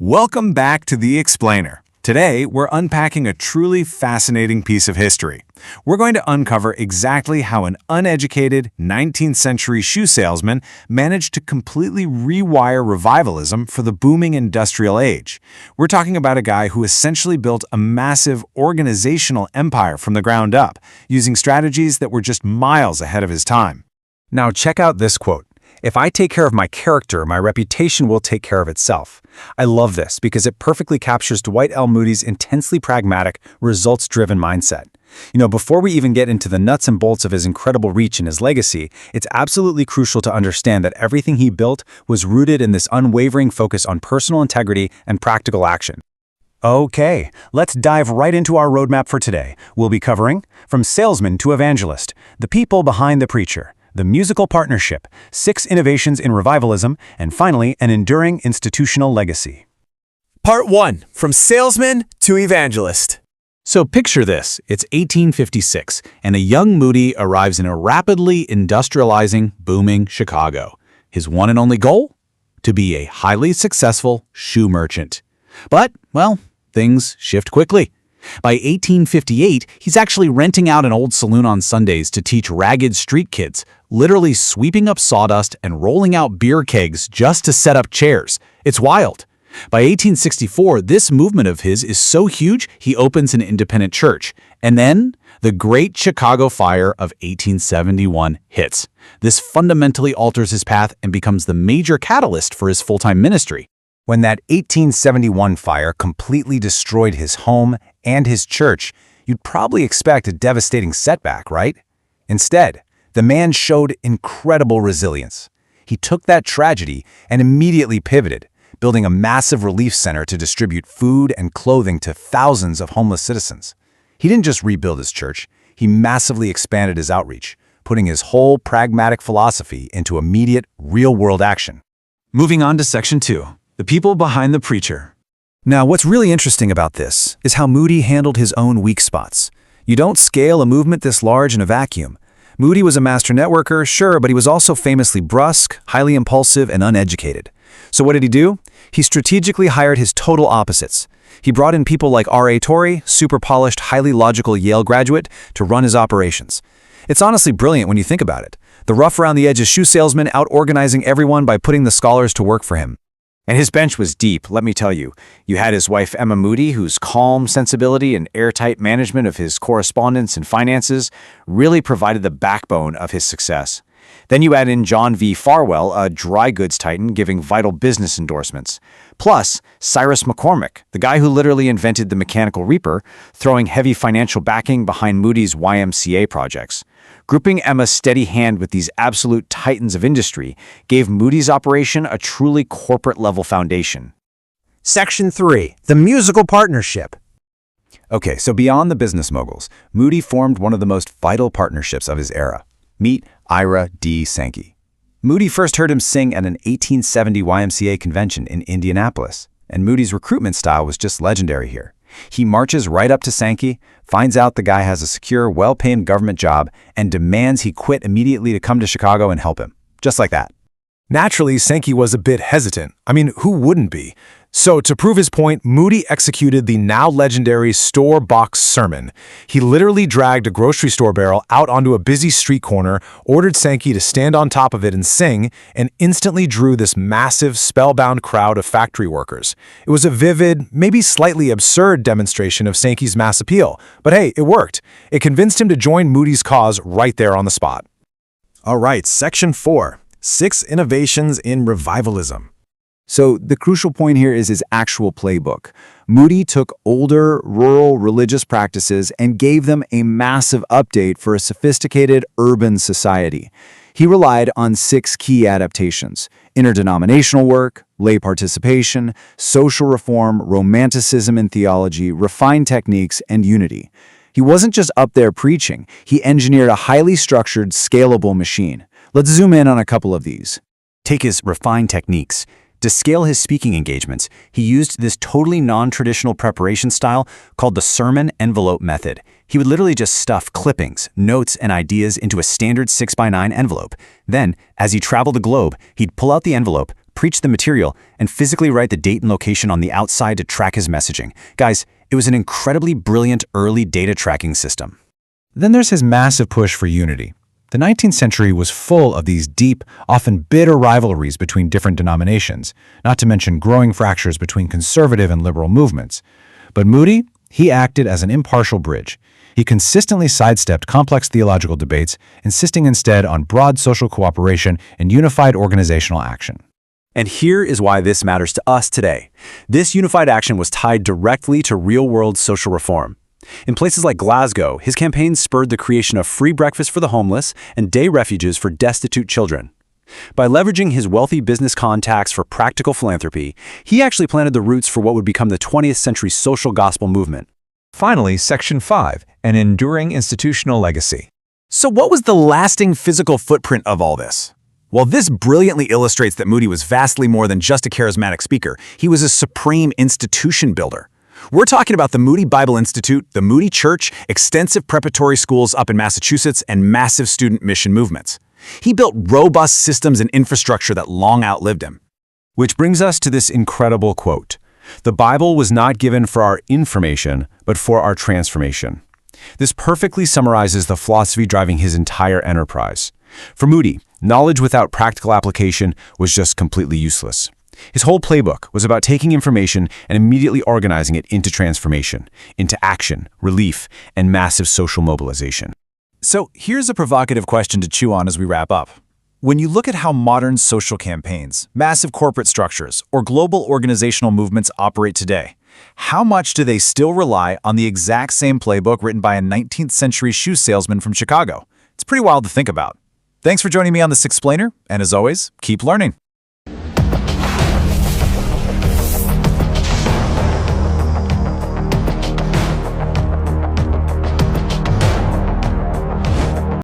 Welcome back to The Explainer. Today, we're unpacking a truly fascinating piece of history. We're going to uncover exactly how an uneducated 19th century shoe salesman managed to completely rewire revivalism for the booming industrial age. We're talking about a guy who essentially built a massive organizational empire from the ground up, using strategies that were just miles ahead of his time. Now check out this quote. "If I take care of my character, my reputation will take care of itself." I love this because it perfectly captures D.L.Moody's intensely pragmatic, results-driven mindset. Before we even get into the nuts and bolts of his incredible reach and his legacy, it's absolutely crucial to understand that everything he built was rooted in this unwavering focus on personal integrity and practical action. Okay, let's dive right into our roadmap for today. We'll be covering from salesman to evangelist, the people behind the preacher, the musical partnership, 6 innovations in revivalism, and finally, an enduring institutional legacy. Part 1. From salesman to evangelist. So picture this. It's 1856, and a young Moody arrives in a rapidly industrializing, booming Chicago. His one and only goal? To be a highly successful shoe merchant. But, well, things shift quickly. By 1858, he's actually renting out an old saloon on Sundays to teach ragged street kids, literally sweeping up sawdust and rolling out beer kegs just to set up chairs. It's wild. By 1864, this movement of his is so huge, he opens an independent church. And then, the Great Chicago Fire of 1871 hits. This fundamentally alters his path and becomes the major catalyst for his full-time ministry. When that 1871 fire completely destroyed his home and his church, you'd probably expect a devastating setback, right? Instead, the man showed incredible resilience. He took that tragedy and immediately pivoted, building a massive relief center to distribute food and clothing to thousands of homeless citizens. He didn't just rebuild his church, he massively expanded his outreach, putting his whole pragmatic philosophy into immediate, real-world action. Moving on to Section 2. The people behind the preacher. Now, what's really interesting about this is how Moody handled his own weak spots. You don't scale a movement this large in a vacuum. Moody was a master networker, sure, but he was also famously brusque, highly impulsive, and uneducated. So what did he do? He strategically hired his total opposites. He brought in people like R.A. Torrey, super polished, highly logical Yale graduate, to run his operations. It's honestly brilliant when you think about it. The rough-around-the-edges shoe salesman out-organizing everyone by putting the scholars to work for him. And his bench was deep, let me tell you. You had his wife Emma Moody, whose calm sensibility and airtight management of his correspondence and finances really provided the backbone of his success. Then you add in John V. Farwell, a dry goods titan giving vital business endorsements. Plus, Cyrus McCormick, the guy who literally invented the mechanical reaper, throwing heavy financial backing behind Moody's YMCA projects. Grouping Emma's steady hand with these absolute titans of industry gave Moody's operation a truly corporate-level foundation. Section 3. The musical partnership. Okay, so beyond the business moguls, Moody formed one of the most vital partnerships of his era. Meet Ira D. Sankey. Moody first heard him sing at an 1870 YMCA convention in Indianapolis, and Moody's recruitment style was just legendary here. He marches right up to Sankey, finds out the guy has a secure, well-paying government job, and demands he quit immediately to come to Chicago and help him. Just like that. Naturally, Sankey was a bit hesitant. I mean, who wouldn't be? So, to prove his point, Moody executed the now legendary store box sermon. He literally dragged a grocery store barrel out onto a busy street corner, ordered Sankey to stand on top of it and sing, and instantly drew this massive, spellbound crowd of factory workers. It was a vivid, maybe slightly absurd demonstration of Sankey's mass appeal. But hey, it worked. It convinced him to join Moody's cause right there on the spot. All right, Section 4. 6 innovations in revivalism. So the crucial point here is his actual playbook. Moody took older, rural religious practices and gave them a massive update for a sophisticated urban society. He relied on 6 key adaptations: interdenominational work, lay participation, social reform, romanticism in theology, refined techniques, and unity. He wasn't just up there preaching, he engineered a highly structured, scalable machine. Let's zoom in on a couple of these. Take his refined techniques. To scale his speaking engagements, he used this totally non-traditional preparation style called the sermon envelope method. He would literally just stuff clippings, notes, and ideas into a standard 6x9 envelope. Then, as he traveled the globe, he'd pull out the envelope, preach the material, and physically write the date and location on the outside to track his messaging. Guys, it was an incredibly brilliant early data tracking system. Then there's his massive push for unity. The 19th century was full of these deep, often bitter rivalries between different denominations, not to mention growing fractures between conservative and liberal movements. But Moody, he acted as an impartial bridge. He consistently sidestepped complex theological debates, insisting instead on broad social cooperation and unified organizational action. And here is why this matters to us today. This unified action was tied directly to real-world social reform. In places like Glasgow, his campaign spurred the creation of free breakfast for the homeless and day refuges for destitute children. By leveraging his wealthy business contacts for practical philanthropy, he actually planted the roots for what would become the 20th century social gospel movement. Finally, Section 5, an enduring institutional legacy. So what was the lasting physical footprint of all this? Well, this brilliantly illustrates that Moody was vastly more than just a charismatic speaker. He was a supreme institution builder. We're talking about the Moody Bible Institute, the Moody Church, extensive preparatory schools up in Massachusetts, and massive student mission movements. He built robust systems and infrastructure that long outlived him. Which brings us to this incredible quote. The Bible was not given for our information, but for our transformation. This perfectly summarizes the philosophy driving his entire enterprise. For Moody, knowledge without practical application was just completely useless. His whole playbook was about taking information and immediately organizing it into transformation, into action, relief, and massive social mobilization. So here's a provocative question to chew on as we wrap up. When you look at how modern social campaigns, massive corporate structures, or global organizational movements operate today, how much do they still rely on the exact same playbook written by a 19th century shoe salesman from Chicago? It's pretty wild to think about. Thanks for joining me on this explainer, and as always, keep learning.